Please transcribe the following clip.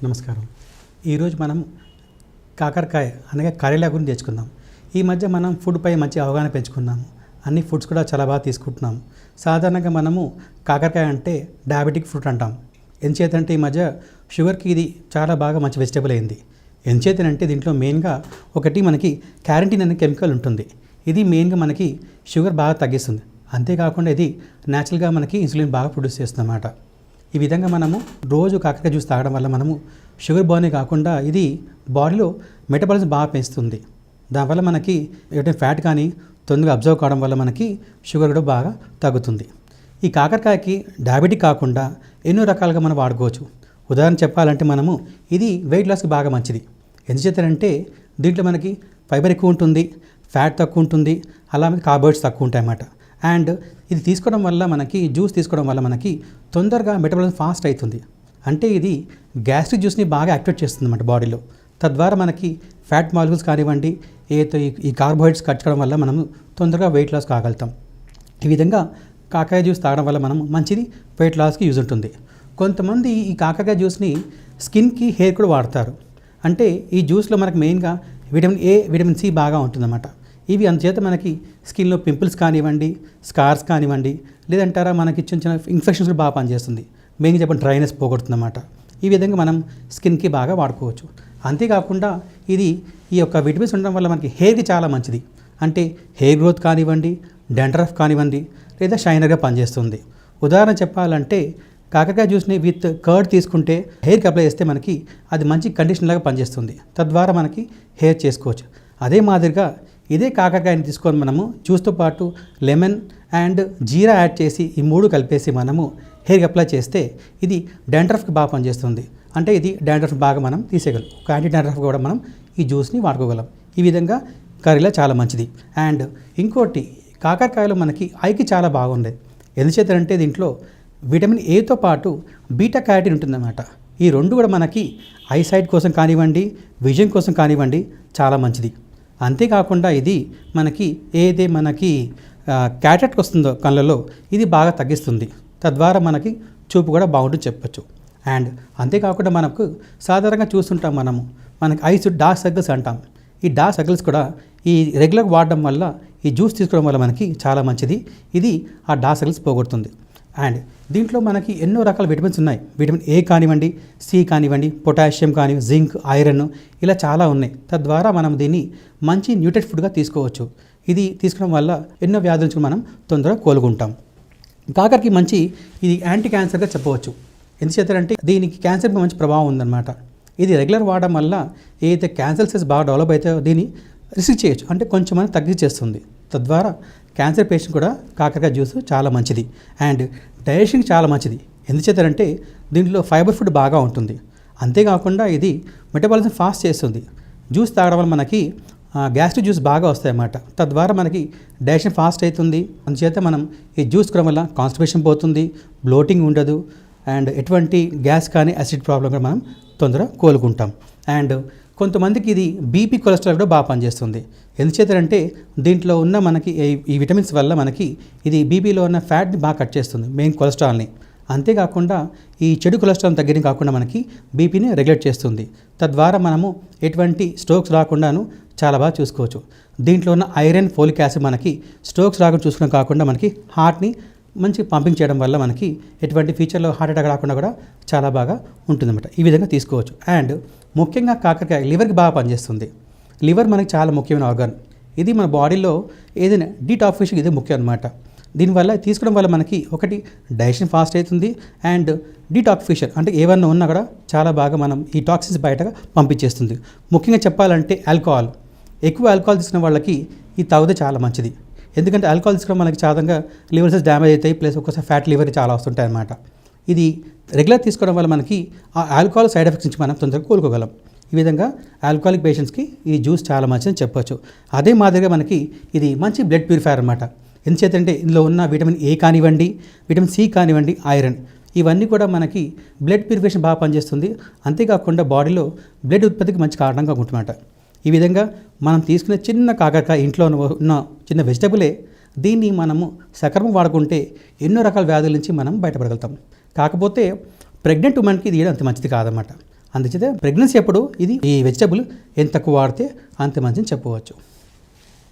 నమస్కారం. ఈరోజు మనం కాకరకాయ అనగా కరేలా గురించి తెచ్చుకుందాం. ఈ మధ్య మనం ఫుడ్పై మంచి అవగాహన పెంచుకున్నాము. అన్ని ఫుడ్స్ కూడా చాలా బాగా తీసుకుంటున్నాము. సాధారణంగా మనము కాకరకాయ అంటే డయాబెటిక్ ఫ్రూట్ అంటాం. ఎందుచేతంటే ఈ మధ్య షుగర్కి ఇది చాలా బాగా మంచి వెజిటబుల్ అయింది. ఎందుచేతనంటే దీంట్లో మెయిన్గా ఒకటి మనకి క్యారంటీన్ అనే కెమికల్ ఉంటుంది. ఇది మెయిన్గా మనకి షుగర్ బాగా తగ్గిస్తుంది. అంతేకాకుండా ఇది న్యాచురల్గా మనకి ఇన్సులిన్ బాగా ప్రొడ్యూస్ చేస్తుంది అన్నమాట. ఈ విధంగా మనము రోజు కాకరకాయ జ్యూస్ తాగడం వల్ల మనము షుగర్ బర్నే కాకుండా ఇది బాడీలో మెటబాలిజం బాగా పెంచుతుంది. దానివల్ల మనకి ఏదైనా ఫ్యాట్ కానీ తొందరగా అబ్జర్వ్ కావడం వల్ల మనకి షుగర్ కూడా బాగా తగ్గుతుంది. ఈ కాకరకాయకి డయాబెటిక్ కాకుండా ఎన్నో రకాలుగా మనం వాడుకోవచ్చు. ఉదాహరణ చెప్పాలంటే మనము ఇది వెయిట్ లాస్కి బాగా మంచిది. ఎందుచేతంటే దీంట్లో మనకి ఫైబర్ ఎక్కువ ఉంటుంది, ఫ్యాట్ తక్కువ ఉంటుంది, అలాగే కార్బోహైడ్రేట్స్ తక్కువ ఉంటాయి అన్నమాట. అండ్ ఇది తీసుకోవడం వల్ల మనకి జ్యూస్ తీసుకోవడం వల్ల మనకి తొందరగా మెటబాలిజం ఫాస్ట్ అవుతుంది. అంటే ఇది గ్యాస్ట్రిక్ జ్యూస్ని బాగా యాక్టివేట్ చేస్తుంది అన్నమాట బాడీలో. తద్వారా మనకి ఫ్యాట్ మాలిక్యూల్స్ కానివ్వండి, ఏదైతే ఈ కార్బోహైడ్రేట్స్ కట్ చేయడం వల్ల మనము తొందరగా వెయిట్ లాస్ కాగలుగుతాం. ఈ విధంగా కాకరకాయ జ్యూస్ తాగడం వల్ల మనం మంచిది వెయిట్ లాస్కి యూజ్ ఉంటుంది. కొంతమంది ఈ కాకరకాయ జ్యూస్ని స్కిన్కి, హెయిర్ కూడా వాడతారు. అంటే ఈ జ్యూస్లో మనకు మెయిన్గా విటమిన్ ఏ, విటమిన్ సి బాగా ఉంటుందన్నమాట. ఇవి అందుచేత మనకి స్కిన్లో పింపుల్స్ కానివ్వండి, స్కార్స్ కానివ్వండి, లేదంటారా మనకి చిన్న చిన్న ఇన్ఫెక్షన్స్ కూడా బాగా పనిచేస్తుంది. మెయిన్గా చెప్పండి డ్రైనెస్ పోగొడుతుందన్నమాట. ఈ విధంగా మనం స్కిన్కి బాగా వాడుకోవచ్చు. అంతేకాకుండా ఇది ఈ యొక్క విటమిన్స్ ఉండడం వల్ల మనకి హెయిర్కి చాలా మంచిది. అంటే హెయిర్ గ్రోత్ కానివ్వండి, డాండ్రఫ్ కానివ్వండి, లేదా షైనర్గా పనిచేస్తుంది. ఉదాహరణ చెప్పాలంటే కాకరకాయ జ్యూస్ని విత్ కర్డ్ తీసుకుంటే హెయిర్కి అప్లై చేస్తే మనకి అది మంచి కండిషన్ లాగా పనిచేస్తుంది. తద్వారా మనకి హెయిర్ చేసుకోవచ్చు. అదే మాదిరిగా ఇదే కాకరకాయని తీసుకొని మనము జ్యూస్తో పాటు లెమన్ అండ్ జీరా యాడ్ చేసి ఈ మూడు కలిపేసి మనము హెయిర్కి అప్లై చేస్తే ఇది డాండ్రఫ్కి బాగా పనిచేస్తుంది. అంటే ఇది డాండ్రఫ్ బాగా మనం తీసేయగలం. ఒక యాంటీ డాండ్రఫ్ కూడా మనం ఈ జ్యూస్ని వాడుకోగలం. ఈ విధంగా కర్రీలో చాలా మంచిది. అండ్ ఇంకోటి కాకరకాయలో మనకి ఐకి చాలా బాగుంది. ఎందుచేతంటే దీంట్లో విటమిన్ ఏతో పాటు బీటా క్యారోటిన్ ఉంటుందన్నమాట. ఈ రెండు కూడా మనకి ఐసైట్ కోసం కానివ్వండి, విజన్ కోసం కానివ్వండి చాలా మంచిది. అంతేకాకుండా ఇది మనకి ఏదైతే మనకి క్యాటరాక్ట్ వస్తుందో కళ్ళలో ఇది బాగా తగ్గిస్తుంది. తద్వారా మనకి చూపు కూడా బాగుంటుంది చెప్పచ్చు. అండ్ అంతేకాకుండా మనకు సాధారణంగా చూస్తుంటాం మనకి ఐస్ డార్క్ సర్కిల్స్ అంటాం. ఈ డార్క్ సర్కిల్స్ కూడా ఈ రెగ్యులర్ వాడడం వల్ల, ఈ జ్యూస్ తీసుకోవడం వల్ల మనకి చాలా మంచిది. ఇది ఆ డార్క్ సర్కిల్స్ పోగొడుతుంది. అండ్ దీంట్లో మనకి ఎన్నో రకాల విటమిన్స్ ఉన్నాయి. విటమిన్ ఏ కానివ్వండి, సి కానివ్వండి, పొటాషియం కానివ్వండి, జింక్, ఐరన్ ఇలా చాలా ఉన్నాయి. తద్వారా మనం దీన్ని మంచి న్యూట్రిట్ ఫుడ్గా తీసుకోవచ్చు. ఇది తీసుకోవడం వల్ల ఎన్నో వ్యాధుల నుంచి మనం తొందరగా కోలుకుంటాం. కాకరకి మంచి ఇది యాంటీ క్యాన్సర్గా చెప్పవచ్చు. ఎందుచేతంటే దీనికి క్యాన్సర్ మంచి ప్రభావం ఉందన్నమాట. ఇది రెగ్యులర్ వాడడం వల్ల ఏదైతే క్యాన్సర్ సెల్స్ బాగా డెవలప్ అవుతాయో దీన్ని రిస్ట్రిక్ట్ చేయొచ్చు. అంటే కొంచెం మనం తగ్గించేస్తుంది. తద్వారా క్యాన్సర్ పేషెంట్ కూడా కాకరకాయ జ్యూస్ చాలా మంచిది. అండ్ డైజెషన్కి చాలా మంచిది. ఎందుచేతంటే దీంట్లో ఫైబర్ ఫుడ్ బాగా ఉంటుంది. అంతేకాకుండా ఇది మెటబాలిజం ఫాస్ట్ చేస్తుంది. జ్యూస్ తాగడం వల్ల మనకి గ్యాస్ట్రిక్ జ్యూస్ బాగా వస్తాయన్నమాట. తద్వారా మనకి డైజెషన్ ఫాస్ట్ అవుతుంది. అందుచేత మనం ఈ జ్యూస్ కొనడం వల్ల కాన్స్టిపేషన్ పోతుంది, బ్లోటింగ్ ఉండదు, అండ్ ఎటువంటి గ్యాస్ కానీ యాసిడ్ ప్రాబ్లం కూడా మనం తొందరగా కోలుకుంటాం. అండ్ కొంతమందికి ఇది బీపీ, కొలెస్ట్రాల్ కూడా బాగా పనిచేస్తుంది. ఎందుచేతంటే దీంట్లో ఉన్న మనకి ఈ విటమిన్స్ వల్ల మనకి ఇది బీపీలో ఉన్న ఫ్యాట్ని బాగా కట్ చేస్తుంది, మెయిన్ కొలెస్ట్రాల్ని. అంతేకాకుండా ఈ చెడు కొలెస్ట్రాల్ తగ్గడం కాకుండా మనకి బీపీని రెగ్యులేట్ చేస్తుంది. తద్వారా మనము ఎటువంటి స్ట్రోక్స్ రాకుండాను చాలా బాగా చూసుకోవచ్చు. దీంట్లో ఉన్న ఐరన్, ఫోలిక్ యాసిడ్ మనకి స్ట్రోక్స్ రాకుండా చూసుకోవడం కాకుండా మనకి హార్ట్ని మంచి పంపింగ్ చేయడం వల్ల మనకి ఎటువంటి ఫ్యూచర్లో హార్ట్ అటాక్ రాకుండా కూడా చాలా బాగా ఉంటుందన్నమాట. ఈ విధంగా తీసుకోవచ్చు. అండ్ ముఖ్యంగా కాకరకాయ లివర్కి బాగా పనిచేస్తుంది. లివర్ మనకి చాలా ముఖ్యమైన ఆర్గాన్. ఇది మన బాడీలో ఏదైనా డీటాక్సిఫికేషన్ ఇది ముఖ్యం అన్నమాట. దీనివల్ల తీసుకోవడం వల్ల మనకి ఒకటి డైజెషన్ ఫాస్ట్ అవుతుంది. అండ్ డీటాక్సిఫికేషన్ అంటే ఏమన్నా ఉన్నా కూడా చాలా బాగా మనం ఈ టాక్సిన్స్ బయటగా పంపించేస్తుంది. ముఖ్యంగా చెప్పాలంటే ఆల్కహాల్, ఎక్కువ ఆల్కహాల్ తీసుకున్న వాళ్ళకి ఇది తాగితే చాలా మంచిది. ఎందుకంటే ఆల్కహాల్ తీసుకోవడం మనకి సాధారణంగా లివర్ సెల్స్ డ్యామేజ్ అవుతాయి, ప్లస్ ఒక్కోసారి ఫ్యాట్ లివర్ చాలా వస్తుంటాయి అన్నమాట. ఇది రెగ్యులర్ తీసుకోవడం వల్ల మనకి ఆ ఆల్కహాల్ సైడ్ ఎఫెక్ట్స్ నుంచి మనం తొందరగా కోలుకోగలం. ఈ విధంగా ఆల్కహాలిక్ పేషెంట్స్కి ఈ జ్యూస్ చాలా మంచిదని చెప్పొచ్చు. అదే మాదిరిగా మనకి ఇది మంచి బ్లడ్ ప్యూరిఫైయర్ అన్నమాట. ఎందుచేతంటే ఇందులో ఉన్న విటమిన్ ఏ కానివ్వండి, విటమిన్ సి కానివ్వండి, ఐరన్ ఇవన్నీ కూడా మనకి బ్లడ్ ప్యూరిఫికేషన్ బాగా పనిచేస్తుంది. అంతేకాకుండా బాడీలో బ్లడ్ ఉత్పత్తికి మంచి కారణంగా ఉంటుందన్నమాట. ఈ విధంగా మనం తీసుకునే చిన్న కాకరకాయ ఇంట్లో ఉన్న చిన్న వెజిటబులే దీన్ని మనము సక్రమం వాడుకుంటే ఎన్నో రకాల వ్యాధుల నుంచి మనం బయటపడగలుగుతాం. కాకపోతే ప్రెగ్నెంట్ ఉమెన్కి ఇది అంత మంచిది కాదన్నమాట. అందుచేత ప్రెగ్నెన్సీ అప్పుడు ఈ వెజిటబుల్ ఎంత తక్కువ వాడితే అంత మంచిని చెప్పవచ్చు.